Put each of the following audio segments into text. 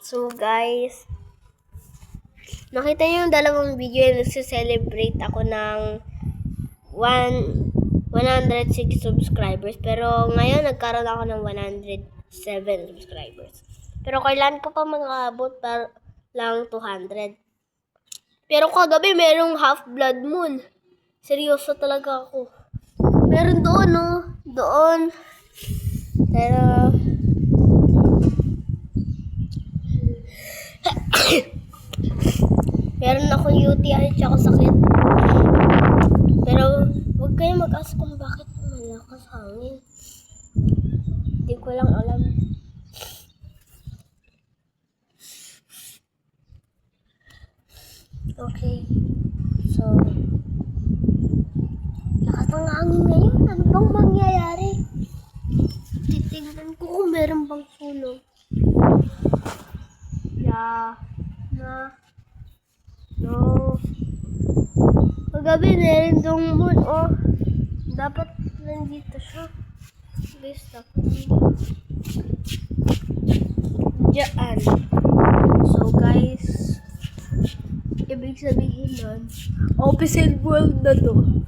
So guys, nakita niyo yung dalawang video na nagse-celebrate ako ng 106 subscribers. Pero ngayon nagkaroon ako ng 107 subscribers. Pero kailan ko pa mag-aabot para lang 200. Pero kagabi merong half blood moon. Seryoso talaga ako. Meron doon, no? Doon. Pero meron akong UTI at saka sakit. Pero huwag kayo mag-ask kung bakit malakas hangin. Hindi ko lang alam. Okay. So, lakas ng hangin ngayon. Ano bang mangyayari? Titignan ko kung meron bang sunog. No. Paggabi, meron dong moon. Oh, dapat nandito siya. Basta. Diyan. So, guys, ibig sabihin nun, opposite world na to.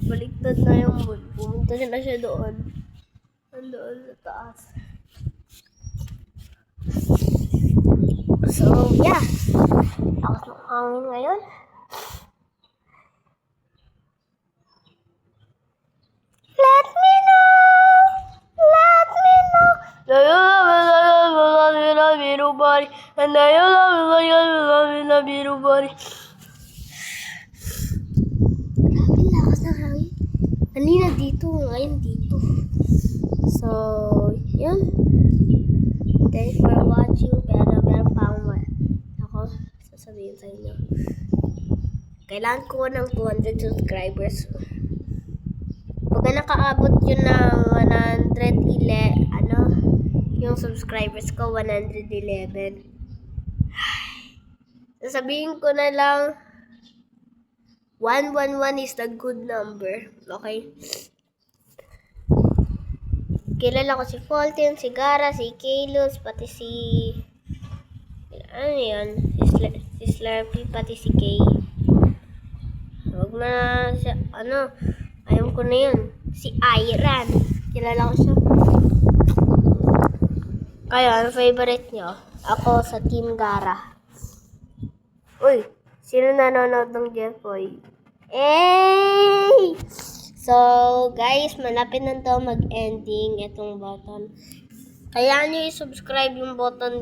Baliktad na yung moon. Pumunta na siya doon. Nandoon sa taas. So, yeah. Lakas ng hangin ngayon. Let me know! Let me know! Do you love me, love me, nobody? And do you love me, nobody? Grabe, lakas ng hangin. Kanina dito, ngayon dito. So, yun. Thanks for watching. Pero meron pa ako sasabihin sa inyo. Kailangan ko ng 200 subscribers. Pag nakaabot yun ng 111, yung subscribers ko 111. Sasabihin ko na lang 111 is the good number. Okay? Kilala ko si Fulton, si Gara, si Kalos, pati si ano yun? Si Slurpee, pati si Kay. Huwag na siya, ayaw ko na yun. Si Iran. Kilala ko siya. Kayo, ano favorite nyo? Ako sa Team Gara. Uy, sino nanonood ng Jeffoy? Hey! So, guys, malapit na to mag-ending itong button. Kaya nyo i-subscribe yung button